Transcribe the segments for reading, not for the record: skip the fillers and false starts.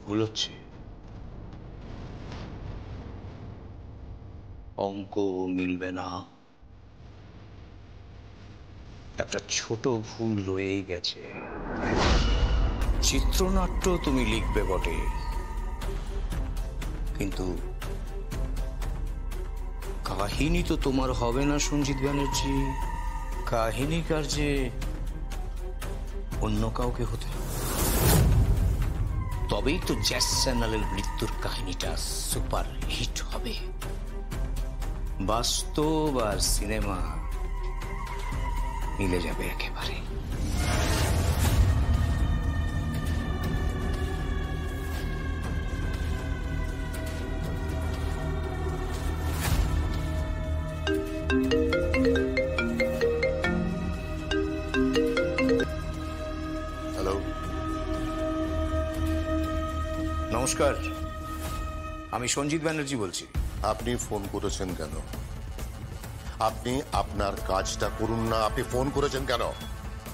ভুল হচ্ছে। অঙ্ক মিলবে না, একটা ছোট ভুল রয়েই গেছে। চিত্রনাট্য তুমি লিখবে বটে, কিন্তু কাহিনী তো তোমার হবে না সঞ্জিত ব্যানার্জি। কাহিনীকার যে অন্য কাউকে হতে হবে, তবেই তো জ্যাজ চ্যানেলের মৃত্যুর কাহিনীটা সুপার হিট হবে। বাস্তব আর সিনেমা মিলে যাবে একেবারে। হ্যালো, নমস্কার, আমি সঞ্জিত ব্যানার্জি বলছি। আপনি ফোন করেছেন কেন? আপনি আপনার কাজটা করুন না, আপনি ফোন করেছেন কেন?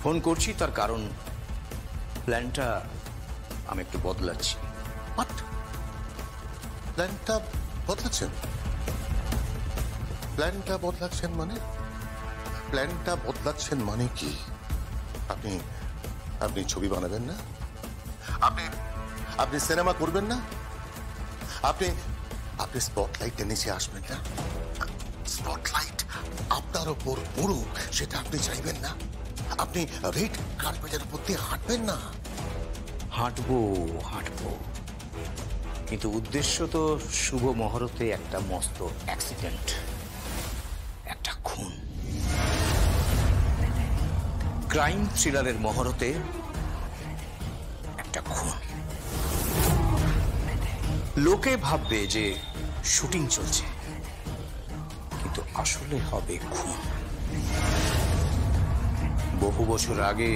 ফোন করছি তার কারণ প্ল্যানটা আমি একটু বদলাচ্ছি। প্ল্যানটা বদলাচ্ছেন? প্ল্যানটা বদলাচ্ছেন মানে? প্ল্যানটা বদলাচ্ছেন মানে কি? আপনি আপনি ছবি বানাবেন না? আপনি আপনি সিনেমা করবেন না? আপনি আপনি স্পটলাইটের নিচে আসবেন না? স্পটলাইট আপনার ওপর পড়ুক সেটা আপনি চাইবেন না? আপনি রেড কার্পেটের উপর দিয়ে হাঁটবেন না? হাঁটবো, কিন্তু উদ্দেশ্য তো শুভ মহরতে একটা মস্ত অ্যাক্সিডেন্ট, একটা খুন। ক্রাইম থ্রিলারের মহরতে একটা খুন। লোকে ভাববে যে শুটিং চলছে, কিন্তু আসলে হবে খুন। বহু বছর আগে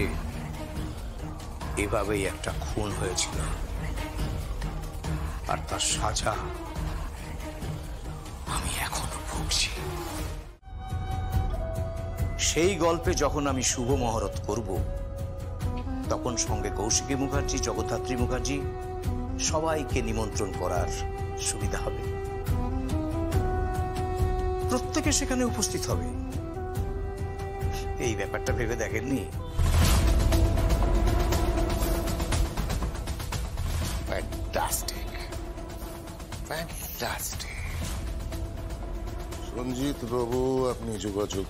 এভাবেই একটা খুন হয়েছিল, আর তার সাজা আমি এখনো ভুগছি। সেই গল্পে যখন আমি শুভ মহরত করব, তখন সঙ্গে কৌশিকী মুখার্জি, জগদ্ধাত্রী মুখার্জি সবাইকে নিমন্ত্রণ করার সুবিধা হবে। প্রত্যেকে সেখানে উপস্থিত হবে। এই ব্যাপারটা ভেবে দেখেননি? Fantastic, fantastic. সঞ্জিত বাবু, আপনি যোগাযোগ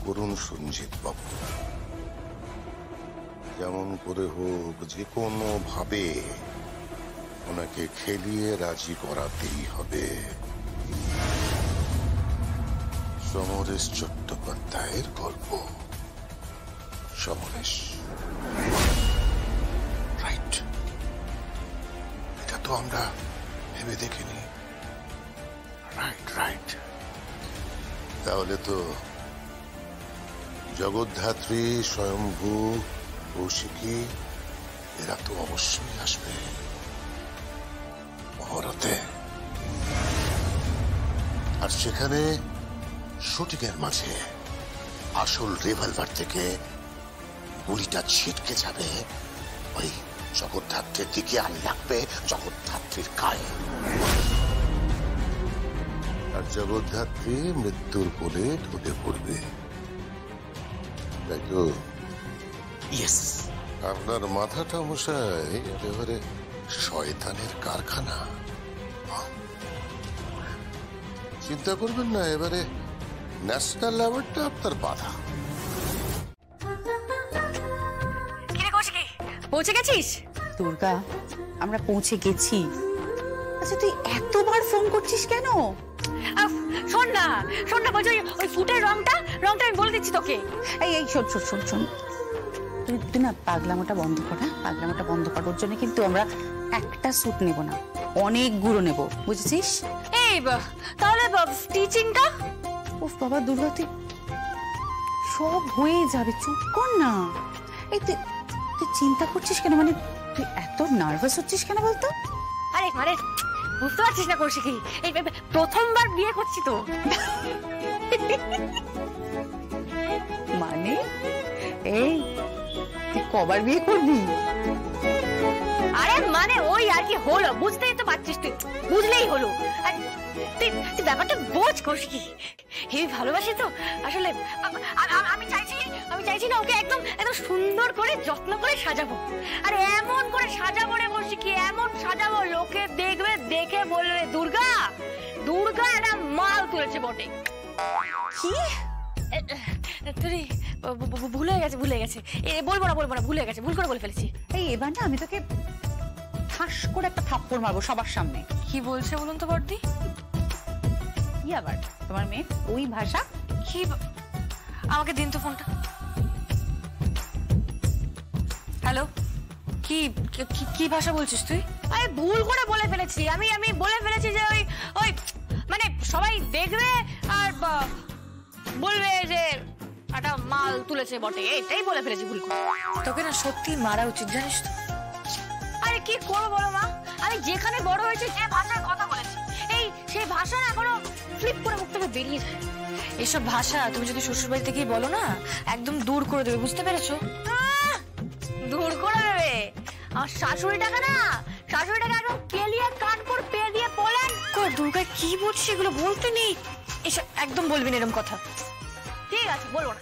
করুন, সঞ্জিত বাবু। যেমন করে হোক, যে কোনো ভাবে ওনাকে খেলিয়ে রাজি করাতেই হবে। সমরেশ চট্টোপাধ্যায়ের গল্প। সমরেশ, রাইট, এটা তো আমরা ভেবে দেখিনি। রাইট, তাহলে তো জগদ্ধাত্রী, স্বয়ম্ভু, কৌশিকী এরা তো অবশ্যই আসবে মহরতে। আর সেখানে শুটিংয়ের মাঝে আসল রিভলভার থেকে গুলিটা ছিটকে যাবে ওই জগদ্ধাত্রীর দিকে, আর লাগবে জগদ্ধাত্রীর গায়ে। আর জগদ্ধাত্রী মৃত্যুর কোলে ঢলে পড়বে, তাই তো? ইয়েস। আপনার মাথাটা মশাই একেবারে শয়তানের কারখানা। চিন্তা করবেন না, এবারে ন্যাশনাল অ্যাওয়ার্ডটা আপনার বাধা। পৌঁছে গেছিস? দুর্গা, আমরা পৌঁছে গেছি। আচ্ছা, তুই এতবার ফোন করছিস কেন? শোন না বলছি, ওই ফুটের রংটা আমি বলে দিচ্ছি তোকে। এই শোন, তুই না পাগলামোটা বন্ধ কর। পাগলামোটা বন্ধ কর। ওর জন্য কিন্তু আমরা একটা স্যুট নেব না, অনেকগুলো নেব, বুঝেছিস? এই তাহলে স্টিচিংটা? উফ বাবা দুর্গা, তুই সব হয়ে যাবে, চুপ কর না। এই তুই চিন্তা করছিস কেন? মানে তুই এত নার্ভাস হচ্ছিস কেন বলতো? আরে বুঝতে পারছিস না কৌশিকী, এই প্রথমবার বিয়ে করছি তো। মানে এই তুই কবার বিয়ে করবি? আরে মানে ওই আর কি হলো, বুঝতেই তো পারছিস তুই, বুঝলেই হলো। আর তুই ব্যাপারটা বোঝ কৌশিকী, হেবি ভালোবাসি তো আসলে। আমি চাইছি না ওকে একদম একদম সুন্দর করে যত্ন করে সাজাবো, আর এমন করে সাজাবো রে কৌশিকী, এমন সাজাবো লোকে দেখবে, দেখে বলবে দুর্গা দুর্গা একটা মাল তুলেছে বটে। কি তুই ভুলে গেছে বলবো না ভুলে গেছে, ভুল করে বলে ফেলেছি। এই এবার না আমি তোকে ঠাস করে একটা থাপ্পড় মারবো সবার সামনে। কি বলছে বলুন তো বর্দি? কি আবার তোমার মেয়ে ওই ভাষা? কি আমাকে দিন তো ফোনটা। হ্যালো, কি কি ভাষা বলছিস তুই? আরে ভুল করে বলে ফেলেছি, আমি বলে ফেলেছি যে ওই ওই মানে সবাই দেখবে আর বলবে যে একটা মাল তুলেছে বটে, এটাই বলে ফেলেছি ভুল করে। তোকে না সত্যি মারা উচিত জানিস তো। আরে কি করবো বলো মা, আমি যেখানে বড় হয়েছি যে ভাষায় কথা বলেছি, সেই ভাষা না এখনো ফ্লিপ করে মুখ থেকে বেরিয়ে যায়। এসব ভাষা তুমি যদি শ্বশুর বাড়িতে গিয়ে বলো না, একদম দূর করে দেবে, বুঝতে পেরেছো? দূর করে দেবে। আমার শাশুড়িটাকে একদম কেলিয়ে কানপুর পেয়ে দিয়ে পলান কর। দুর্গা কি বলছিস, এগুলো বলতে নেই, এসব একদম বলবি না এরকম কথা। ঠিক আছে বলবো না।